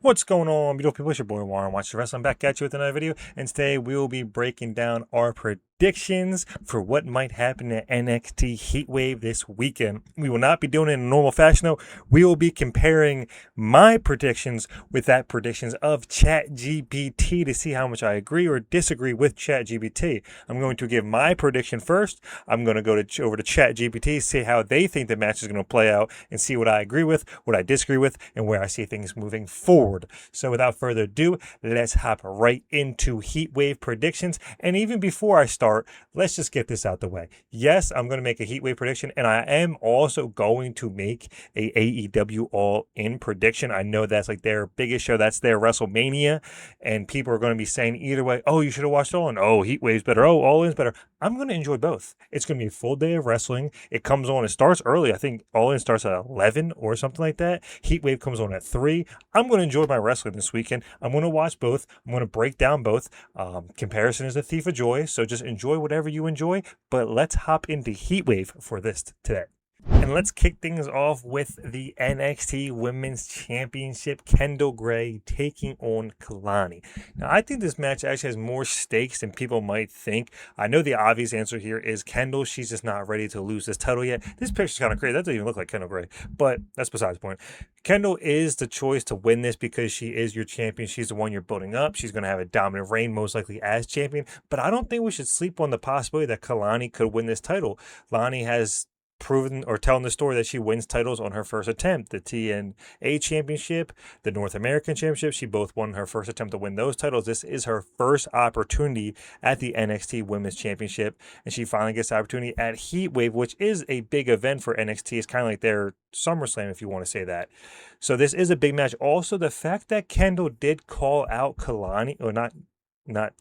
What's going on, beautiful people? It's your boy Warren. Watch the wrestling. I'm back at you with another video, and today we will be breaking down our predictions for what might happen at NXT Heatwave this weekend. We will not be doing it in a normal fashion, though. We will be comparing my predictions with that predictions of ChatGPT to see how much I agree or disagree with ChatGPT. I'm going to give my prediction first. I'm going to go over to ChatGPT, see how they think the match is going to play out, and see what I agree with, what I disagree with, and where I see things moving forward. So without further ado, let's hop right into Heatwave predictions. And even before I start, let's just get this out the way. Yes, I'm going to make a Heatwave prediction, and I am also going to make a AEW All-In prediction. I know that's like their biggest show. That's their WrestleMania, and people are going to be saying either way, oh, you should have watched All-In. Oh, Heatwave's better. Oh, All-In's better. I'm going to enjoy both. It's going to be a full day of wrestling. It comes on, it starts early. I think All-In starts at 11 or something like that. Heatwave comes on at 3. I'm going to enjoy my wrestling this weekend. I'm going to watch both. I'm going to break down both. Comparison is a thief of joy, so just enjoy whatever you enjoy. But let's hop into Heatwave for this today. And let's kick things off with the NXT Women's Championship. Kendall Gray taking on Kalani. Now, I think this match actually has more stakes than people might think. I know the obvious answer here is Kendall. She's just not ready to lose this title yet. This picture's kind of crazy. That doesn't even look like Kendall Gray, but that's besides the point. Kendall is the choice to win this because she is your champion. She's the one you're building up. She's going to have a dominant reign, most likely as champion. But I don't think we should sleep on the possibility that Kalani could win this title. Lani has proven or telling the story that she wins titles on her first attempt. The TNA Championship, the North American Championship, she both won her first attempt to win those titles. This is her first opportunity at the NXT Women's Championship, and she finally gets the opportunity at Heatwave, which is a big event for NXT. It's kind of like their SummerSlam, if you want to say that. So this is a big match. Also, the fact that Kendall did call out Kalani, or not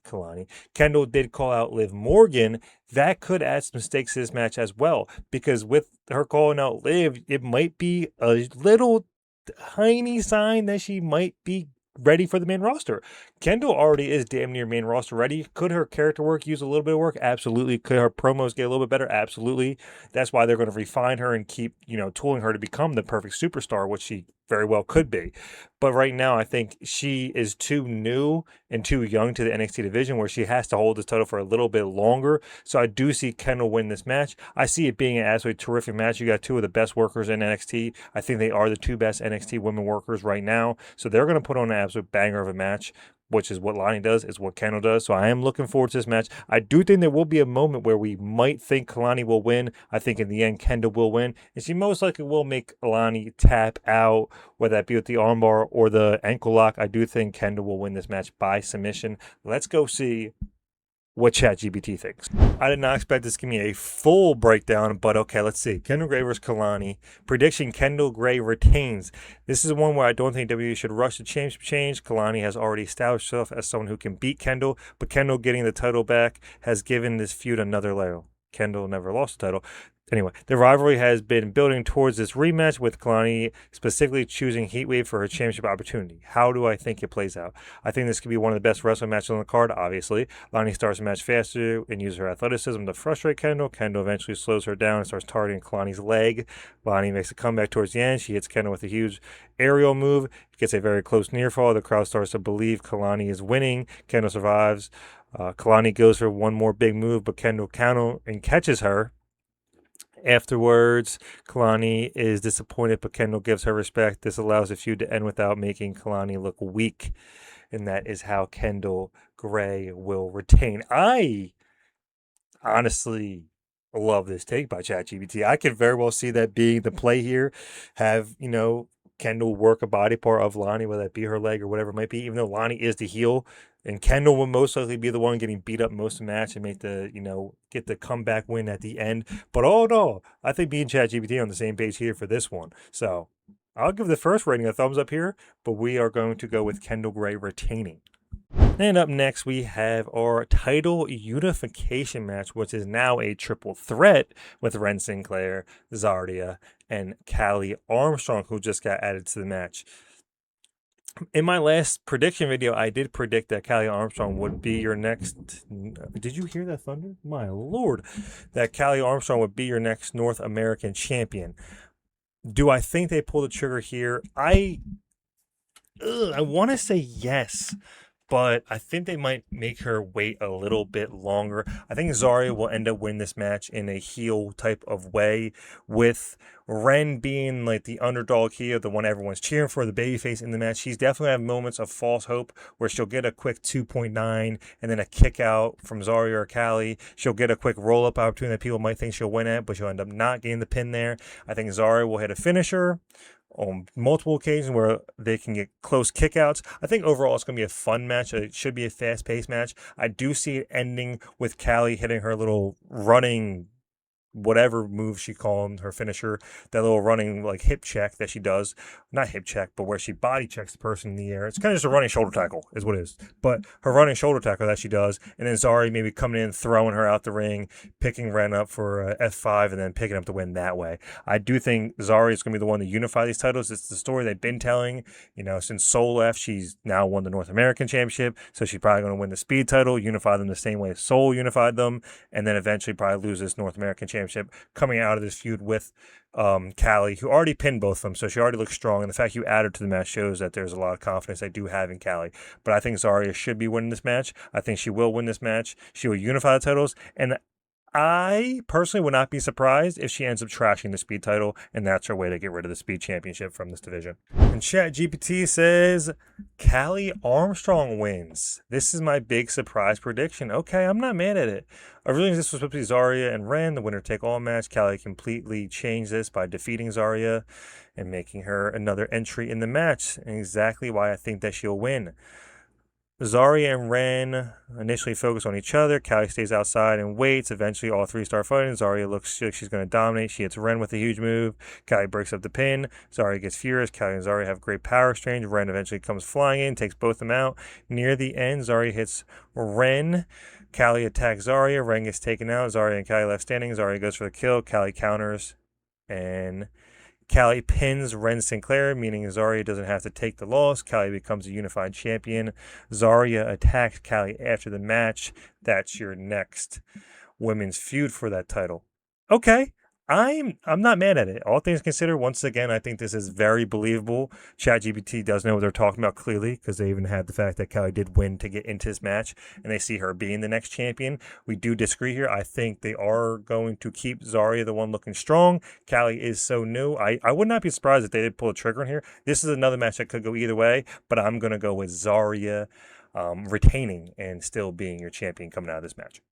Kalani. Kendall did call out Liv Morgan. That could add some stakes to this match as well, because with her calling out Liv, it might be a little tiny sign that she might be ready for the main roster. Kendall already is damn near main roster ready. Could her character work use a little bit of work? Absolutely. Could her promos get a little bit better? Absolutely. That's why they're going to refine her and keep, tooling her to become the perfect superstar, which she very well could be. But right now, I think she is too new and too young to the NXT division where she has to hold this title for a little bit longer. So I do see Kendall win this match. I see it being an absolutely terrific match. You got two of the best workers in NXT. I think they are the two best NXT women workers right now. So they're going to put on an absolute banger of a match, which is what Lani does, is what Kendall does. So I am looking forward to this match. I do think there will be a moment where we might think Kalani will win. I think in the end, Kendall will win. And she most likely will make Lani tap out, whether that be with the armbar or the ankle lock. I do think Kendall will win this match by submission. Let's go see what ChatGPT thinks. I did not expect this to give me a full breakdown, but okay, let's see. Kendall Gray versus Kalani. Prediction, Kendall Gray retains. This is one where I don't think WWE should rush the championship change. Kalani has already established herself as someone who can beat Kendall, but Kendall getting the title back has given this feud another layer. Kendall never lost the title. Anyway, the rivalry has been building towards this rematch, with Kalani specifically choosing Heatwave for her championship opportunity. How do I think it plays out? I think this could be one of the best wrestling matches on the card, obviously. Lani starts the match faster and uses her athleticism to frustrate Kendall. Kendall eventually slows her down and starts targeting Kalani's leg. Lani makes a comeback towards the end. She hits Kendall with a huge aerial move. Gets a very close near fall. The crowd starts to believe Kalani is winning. Kendall survives. Kalani goes for one more big move, but Kendall counters and catches her. Afterwards, Kalani is disappointed, but Kendall gives her respect. This allows the feud to end without making Kalani look weak, and that is how Kendall Gray will retain. I honestly love this take by ChatGPT. I could very well see that being the play here. Have, Kendall work a body part of Lani, whether that be her leg or whatever it might be, even though Lani is the heel. And Kendall will most likely be the one getting beat up most of the match and make the, get the comeback win at the end. But all in all, I think me and ChatGPT are on the same page here for this one. So I'll give the first rating a thumbs up here, but we are going to go with Kendall Gray retaining. And up next, we have our title unification match, which is now a triple threat with Ren Sinclair, Zardia, and Callie Armstrong, who just got added to the match. In my last prediction video, I did predict that Callie Armstrong would be your next... Did you hear that thunder? My Lord. That Callie Armstrong would be your next North American champion. Do I think they pull the trigger here? I want to say yes, but I think they might make her wait a little bit longer. I think Zarya will end up winning this match in a heel type of way, with Ren being like the underdog here, the one everyone's cheering for, the babyface in the match. She's definitely have moments of false hope where she'll get a quick 2.9 and then a kick out from Zarya or Callie. She'll get a quick roll up opportunity that people might think she'll win at, but she'll end up not getting the pin there. I think Zarya will hit a finisher on multiple occasions where they can get close kickouts. I think overall it's going to be a fun match. It should be a fast-paced match. I do see it ending with Callie hitting her little running whatever move she called her finisher, that little running like hip check that she does, not hip check, but where she body checks the person in the air. It's kind of just a running shoulder tackle is what it is, but her running shoulder tackle that she does, and then Zari maybe coming in, throwing her out the ring, picking Ren up for F5 and then picking up the win that way. I do think Zari is going to be the one to unify these titles. It's the story they've been telling, since Soul left. She's now won the North American Championship, so she's probably going to win the Speed title, unify them the same way Soul unified them, and then eventually probably lose this North American Championship coming out of this feud with Callie, who already pinned both of them, so she already looks strong, and the fact you add her to the match shows that there's a lot of confidence I do have in Callie. But I think Zarya should be winning this match. I think she will win this match. She will unify the titles, and I personally would not be surprised if she ends up trashing the Speed title, and that's her way to get rid of the Speed Championship from this division. And ChatGPT says, Callie Armstrong wins. This is my big surprise prediction. Okay, I'm not mad at it. Originally, this was supposed to be Zarya and Ren, the winner-take-all match. Callie completely changed this by defeating Zarya and making her another entry in the match, and exactly why I think that she'll win. Zarya and Ren initially focus on each other. Callie stays outside and waits. Eventually, all three start fighting. Zarya looks like she's going to dominate. She hits Ren with a huge move. Callie breaks up the pin. Zarya gets furious. Callie and Zarya have great power exchange. Ren eventually comes flying in, takes both of them out. Near the end, Zarya hits Ren. Callie attacks Zarya. Ren gets taken out. Zarya and Callie left standing. Zarya goes for the kill. Callie counters, and Callie pins Ren Sinclair, meaning Zarya doesn't have to take the loss. Callie becomes a unified champion. Zarya attacks Callie after the match. That's your next women's feud for that title. Okay. I'm not mad at it. All things considered, once again, I think this is very believable. ChatGPT does know what they're talking about clearly, because they even had the fact that Callie did win to get into this match, and they see her being the next champion. We do disagree here. I think they are going to keep Zarya the one looking strong. Callie is so new. I would not be surprised if they did pull a trigger in here. This is another match that could go either way, but I'm going to go with Zarya retaining and still being your champion coming out of this match.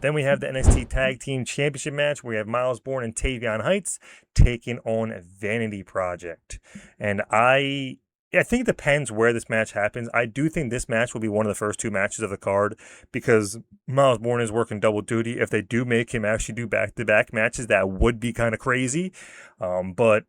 Then we have the NXT Tag Team Championship match where we have Miles Bourne and Tavion Heights taking on Vanity Project. And I think it depends where this match happens. I do think this match will be one of the first two matches of the card, because Miles Bourne is working double duty. If they do make him actually do back-to-back matches, that would be kind of crazy. But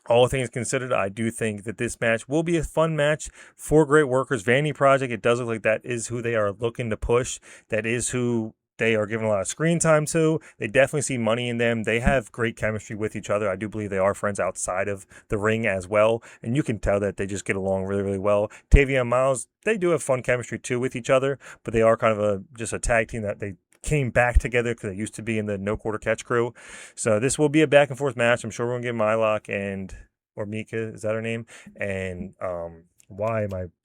all things considered, I do think that this match will be a fun match. Four great workers. Vanity Project, it does look like that is who they are looking to push. That is who they are giving a lot of screen time to. They definitely see money in them. They have great chemistry with each other. I do believe they are friends outside of the ring as well. And you can tell that they just get along really, really well. Tavion and Miles, they do have fun chemistry too with each other, but they are kind of just a tag team that they came back together because they used to be in the No Quarter Catch crew. So this will be a back and forth match. I'm sure we're going to get Mylock or Mika, is that her name? And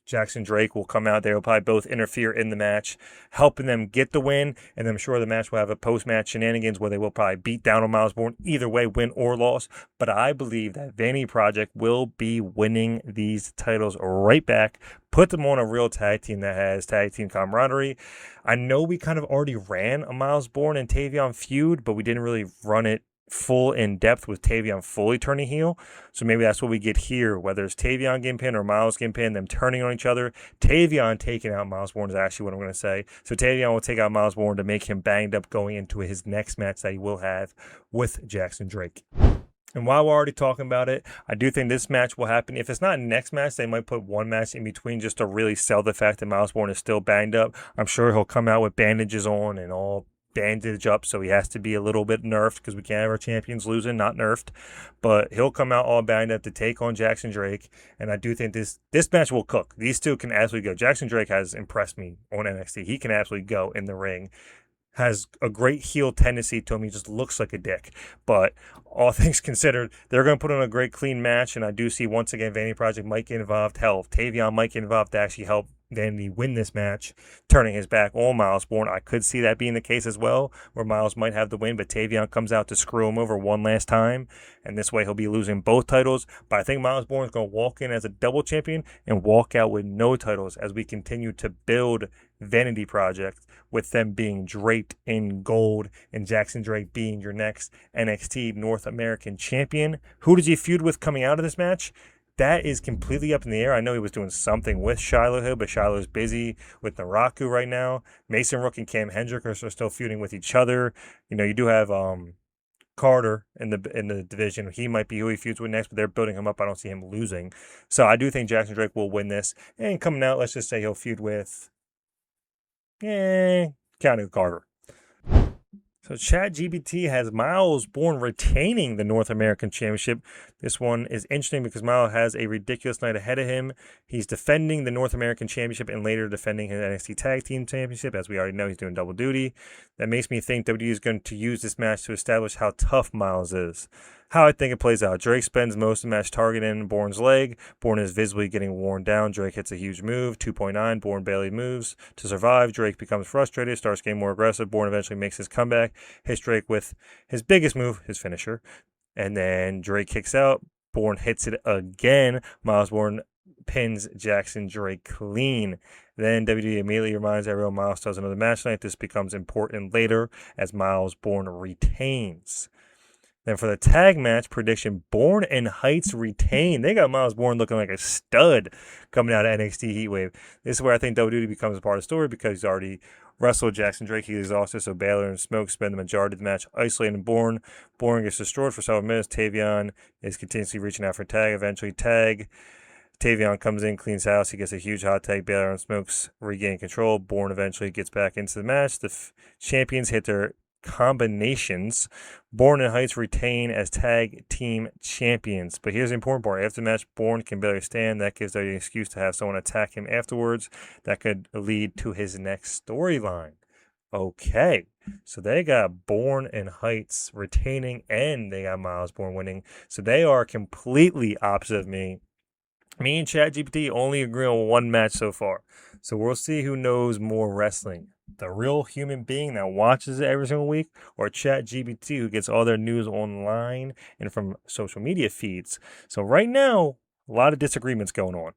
Jackson Drake will come out there. They'll probably both interfere in the match, helping them get the win. And I'm sure the match will have a post-match shenanigans where they will probably beat down on Miles Bourne, either way, win or loss. But I believe that Vanity Project will be winning these titles right back, put them on a real tag team that has tag team camaraderie. I know we kind of already ran a Miles Bourne and Tavion feud, but we didn't really run it full in depth with Tavion fully turning heel. So maybe that's what we get here, whether it's Tavion getting pinned or Miles getting pinned, them turning on each other. Tavion taking out Miles Bourne is actually what I'm going to say. So Tavion will take out Miles Bourne to make him banged up going into his next match that he will have with Jackson Drake. And while we're already talking about it, I do think this match will happen. If it's not next match, they might put one match in between just to really sell the fact that Miles Bourne is still banged up. I'm sure he'll come out with bandages on and all bandage up, so he has to be a little bit nerfed, because we can't have our champions losing, not nerfed. But he'll come out all banded up to take on Jackson Drake, and I do think this match will cook. These two can absolutely go. Jackson Drake has impressed me on NXT. He can absolutely go in the ring. has a great heel tendency to him. He just looks like a dick. But all things considered, they're going to put on a great clean match, and I do see once again Vanity Project might get involved. Hell, Tavion might get involved to actually help Vanity win this match, turning his back on Miles Bourne. I could see that being the case as well, where Miles might have the win, but Tavion comes out to screw him over one last time, and this way he'll be losing both titles. But I think Miles Bourne is going to walk in as a double champion and walk out with no titles as we continue to build Vanity Project, with them being draped in gold and Jackson Drake being your next NXT North American champion. Who did you feud with coming out of this match? That is completely up in the air. I know he was doing something with Shiloh Hill, but Shiloh's busy with Naraku right now. Mason Rook and Cam Hendrick are still feuding with each other. You do have Carter in the division. He might be who he feuds with next, but they're building him up. I don't see him losing. So I do think Jackson Drake will win this. And coming out, let's just say he'll feud with County Carter. So ChatGPT has Miles Bourne retaining the North American Championship. This one is interesting because Miles has a ridiculous night ahead of him. He's defending the North American Championship and later defending his NXT Tag Team Championship. As we already know, he's doing double duty. That makes me think WWE is going to use this match to establish how tough Miles is. How I think it plays out. Drake spends most of the match targeting Bourne's leg. Bourne is visibly getting worn down. Drake hits a huge move, 2.9. Bourne barely moves to survive. Drake becomes frustrated, starts getting more aggressive. Bourne eventually makes his comeback, hits Drake with his biggest move, his finisher. And then Drake kicks out. Bourne hits it again. Miles Bourne pins Jackson Drake clean. Then WWE immediately reminds everyone Miles does another match tonight. This becomes important later as Miles Bourne retains. Then for the tag match prediction, Bourne and Heights retain. They got Miles Bourne looking like a stud coming out of NXT Heatwave. This is where I think WWE becomes a part of the story because he's already wrestled Jackson Drake. He's exhausted, so Baylor and Smoke spend the majority of the match isolating Bourne. Bourne gets destroyed for several minutes. Tavion is continuously reaching out for tag. Eventually, Tavion comes in, cleans house. He gets a huge hot tag. Baylor and Smokes regain control. Bourne eventually gets back into the match. The champions hit their combinations. Bourne and Heights retain as tag team champions. But here's the important part. After the match, Bourne can barely stand. That gives them an excuse to have someone attack him afterwards. That could lead to his next storyline. Okay, so they got Bourne and Heights retaining, and they got Miles Bourne winning. So they are completely opposite of me. Me and ChatGPT only agree on one match so far. So we'll see who knows more wrestling. The real human being that watches it every single week, or ChatGPT who gets all their news online and from social media feeds. So right now, a lot of disagreements going on.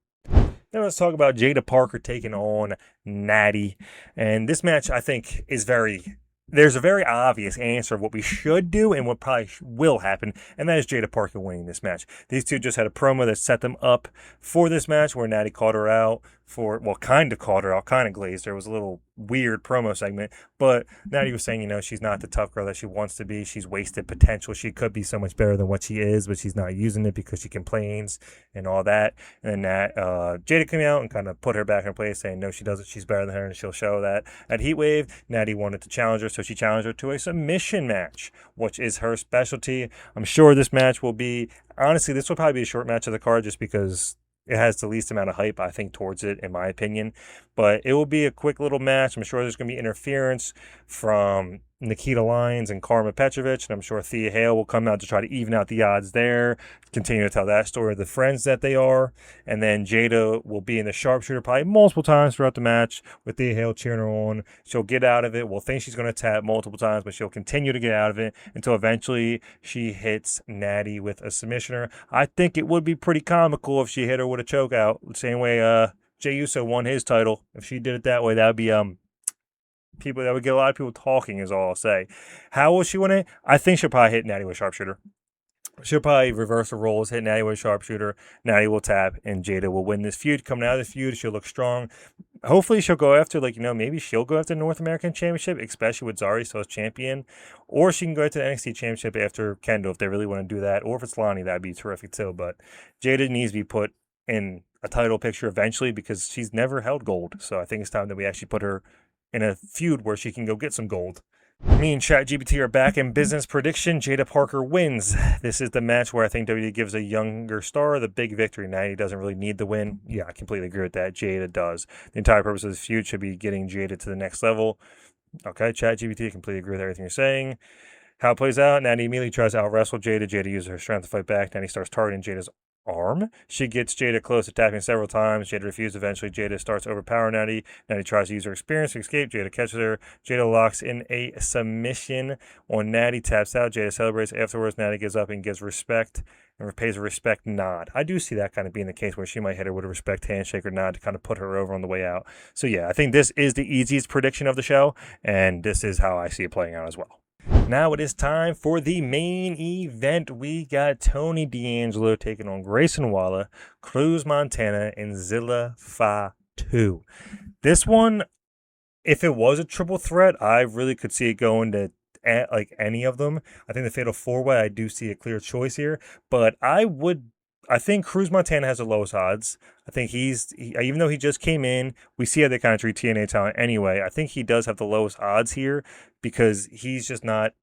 Now let's talk about Jada Parker taking on Natty. And this match, I think, there's a very obvious answer of what we should do and what probably will happen, and that is Jada Parker winning this match. These two just had a promo that set them up for this match where Natty called her out kind of called her out, kind of glazed her. It was a little weird promo segment, but Natty was saying, she's not the tough girl that she wants to be. She's wasted potential. She could be so much better than what she is, but she's not using it because she complains and all that. And then Jada came out and kind of put her back in place, saying, no, she doesn't. She's better than her, and she'll show that. At Heatwave, Natty wanted to challenge her, so she challenged her to a submission match, which is her specialty. I'm sure this match will be, honestly, this will probably be a short match of the card just because it has the least amount of hype, I think, towards it, in my opinion. But it will be a quick little match. I'm sure there's going to be interference from Nikita Lyons and Karma Petrovich, and I'm sure Thea Hale will come out to try to even out the odds there, continue to tell that story of the friends that they are. And then Jada will be in the sharpshooter probably multiple times throughout the match with Thea Hale cheering her on. She'll get out of it. We'll think she's going to tap multiple times, but she'll continue to get out of it until eventually she hits Natty with a submissioner. I think it would be pretty comical if she hit her with a choke out, the same way Jey Uso won his title. If she did it that way, that would be that would get a lot of people talking, is all I'll say. How will she win it? I think she'll probably hit Natty with a sharpshooter. She'll probably reverse the roles, hit Natty with a sharpshooter. Natty will tap, and Jada will win this feud. Coming out of the feud, she'll look strong. Hopefully, she'll go after, maybe she'll go after the North American Championship, especially with Zari still as champion. Or she can go to the NXT Championship after Kendall if they really want to do that. Or if it's Lonnie, that'd be terrific too. But Jada needs to be put in a title picture eventually because she's never held gold. So I think it's time that we actually put her in a feud where she can go get some gold. Me and ChatGPT are back in business prediction. Jada Parker wins. This is the match where I think WWE gives a younger star the big victory. Natty doesn't really need the win. Yeah, I completely agree with that. Jada does. The entire purpose of this feud should be getting Jada to the next level. Okay, ChatGPT, completely agree with everything you're saying. How it plays out, Natty immediately tries to out-wrestle Jada. Jada uses her strength to fight back. Natty starts targeting Jada's arm. She gets Jada close, attacking several times. Jada refuses. Eventually, Jada starts overpowering Natty. Natty tries to use her experience to escape. Jada catches her. Jada locks in a submission on Natty, taps out. Jada celebrates. Afterwards, Natty gives up and gives respect and pays a respect nod. I do see that kind of being the case where she might hit her with a respect handshake or nod to kind of put her over on the way out. So, yeah, I think this is the easiest prediction of the show, and this is how I see it playing out as well. Now it is time for the main event. We got Tony D'Angelo taking on Grayson Waller, Cruz Montana, and Zilla Fatu. This one, if it was a triple threat, I really could see it going to like any of them. I think the Fatal 4-Way, I do see a clear choice here, but I think Cruz Montana has the lowest odds. I think even though he just came in, we see how they kind of treat TNA talent anyway. I think he does have the lowest odds here because he's just not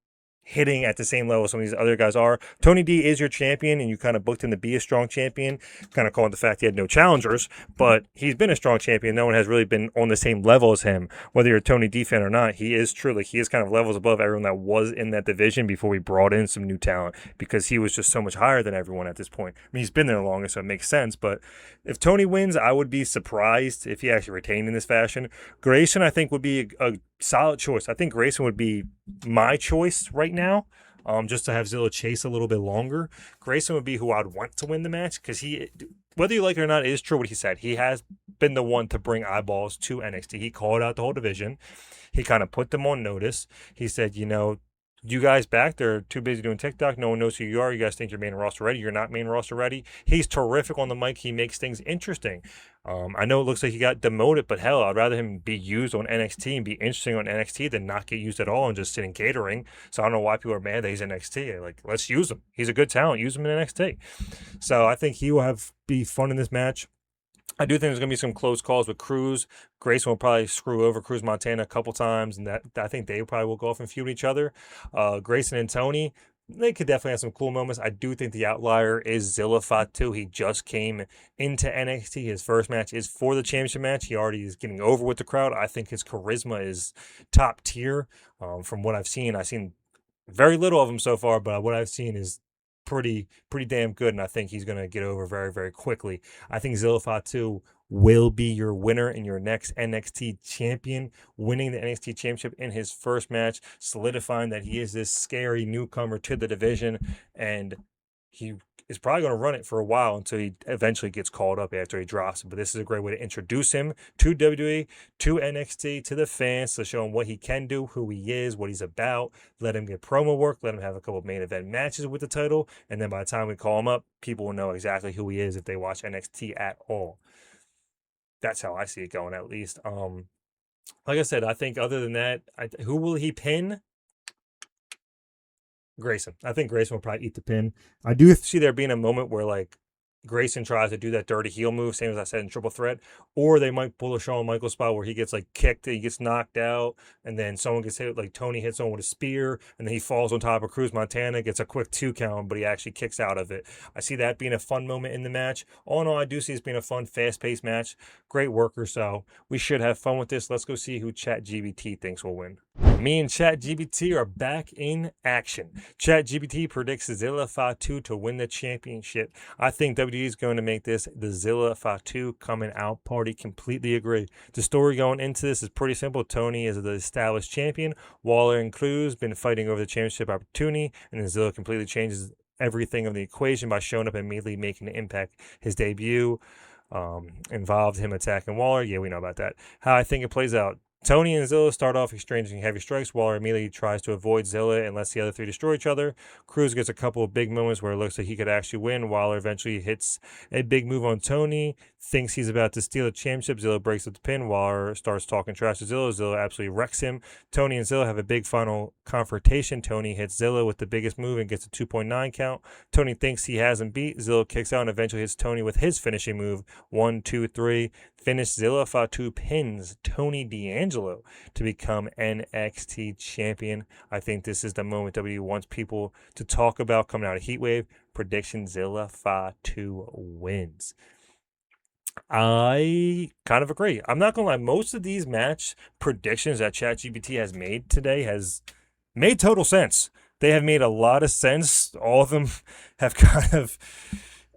hitting at the same level some of these other guys are. Tony D is your champion, and you kind of booked him to be a strong champion, kind of calling the fact he had no challengers, but he's been a strong champion. No one has really been on the same level as him. Whether you're a Tony D fan or not, he is kind of levels above everyone that was in that division before we brought in some new talent, because he was just so much higher than everyone at this point. I mean, he's been there longer, so it makes sense, but if Tony wins, I would be surprised if he actually retained in this fashion. Grayson, I think, would be a solid choice. I think Grayson would be my choice right now, just to have Zilla chase a little bit longer. Grayson would be who I'd want to win the match, because he, whether you like it or not, it is true what he said. He has been the one to bring eyeballs to NXT. He called out the whole division. He kind of put them on notice. He said, you guys back there are too busy doing TikTok. No one knows who you are. You guys think you're main roster ready. You're not main roster ready. He's terrific on the mic. He makes things interesting. I know it looks like he got demoted, but hell, I'd rather him be used on NXT and be interesting on NXT than not get used at all and just sitting catering. So I don't know why people are mad that he's NXT. Like, let's use him. He's a good talent. Use him in NXT. So I think he will be fun in this match. I do think there's going to be some close calls with Cruz. Grayson will probably screw over Cruz Montana a couple times, and that I think they probably will go off and feud each other. Grayson and Tony, they could definitely have some cool moments. I do think the outlier is Zilla Fatu. He just came into NXT. His first match is for the championship match. He already is getting over with the crowd. I think his charisma is top tier. From what I've seen very little of him so far, but what I've seen is pretty damn good, and I think he's going to get over very, very quickly. I think Zilla Fatu will be your winner and your next NXT champion, winning the NXT championship in his first match, solidifying that he is this scary newcomer to the division, and he is probably going to run it for a while until he eventually gets called up after he drops it. But this is a great way to introduce him to WWE, to NXT, to the fans, to show him what he can do, who he is, what he's about. Let him get promo work. Let him have a couple of main event matches with the title. And then by the time we call him up, people will know exactly who he is if they watch NXT at all. That's how I see it going, at least. Like I said, I think other than that, who will he pin? Grayson. I think Grayson will probably eat the pin. I do see there being a moment where, like, Grayson tries to do that dirty heel move, same as I said in Triple Threat, or they might pull a Shawn Michaels spot where he gets like kicked, he gets knocked out, and then someone gets hit, like Tony hits someone with a spear, and then he falls on top of Cruz Montana, gets a quick 2 count, but he actually kicks out of it. I see that being a fun moment in the match. All in all, I do see this being a fun, fast-paced match. Great worker, so we should have fun with this. Let's go see who ChatGPT thinks will win. Me and ChatGPT are back in action. ChatGPT predicts Zilla Fatu to win the championship. I think WWE is going to make this the Zilla Fatu coming out party. Completely agree. The story going into this is pretty simple. Tony is the established champion. Waller and Cruz been fighting over the championship opportunity, and then Zilla completely changes everything of the equation by showing up and immediately making an impact. His debut involved him attacking Waller. Yeah, we know about that. How I think it plays out. Tony and Zilla start off exchanging heavy strikes. Waller immediately tries to avoid Zilla and lets the other 3 destroy each other. Cruz gets a couple of big moments where it looks like he could actually win. Waller eventually hits a big move on Tony, thinks he's about to steal the championship. Zilla breaks up the pin. Waller starts talking trash to Zilla. Zilla absolutely wrecks him. Tony and Zilla have a big final confrontation. Tony hits Zilla with the biggest move and gets a 2.9 count. Tony thinks he has him beat. Zilla kicks out and eventually hits Tony with his finishing move. 1, 2, 3. Finish. Zilla Fatu pins Tony D'Angelo to become NXT champion. I think this is the moment WWE wants people to talk about coming out of Heatwave. Prediction: Zilla Fatu wins. I kind of agree. I'm not gonna lie. Most of these match predictions that ChatGPT has made today has made total sense. They have made a lot of sense. All of them have kind of.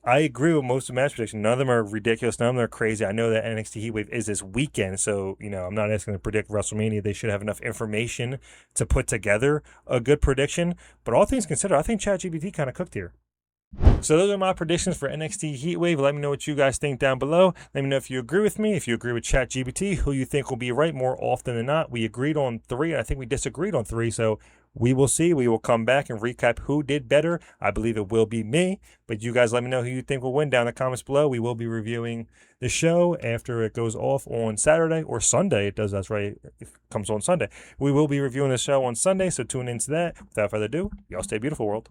I agree with most of the match predictions. None of them are ridiculous. None of them are crazy. I know that NXT Heatwave is this weekend, so I'm not asking to predict WrestleMania. They should have enough information to put together a good prediction. But all things considered, I think ChatGPT kind of cooked here. So those are my predictions for NXT Heatwave. Let me know what you guys think down below. Let me know if you agree with me, if you agree with ChatGPT, who you think will be right more often than not. We agreed on 3, and I think we disagreed on 3, so we will see. We will come back and recap who did better. I believe it will be me, but you guys let me know who you think will win down in the comments below. We will be reviewing the show after it goes off on Saturday or Sunday. It does, that's right, it comes on Sunday. We will be reviewing the show on Sunday, so tune into that. Without further ado, y'all stay beautiful, world.